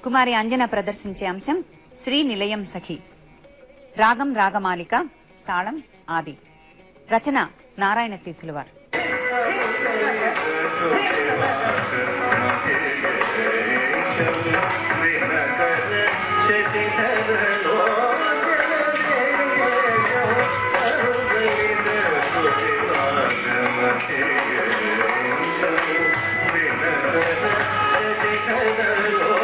కుమారి అంజన ప్రదర్శించే అంశం శ్రీ నిలయం సఖి. రాగం రాగమాలిక, తాళం ఆది. రచన నారాయణ తీర్థుల వారు. Hello.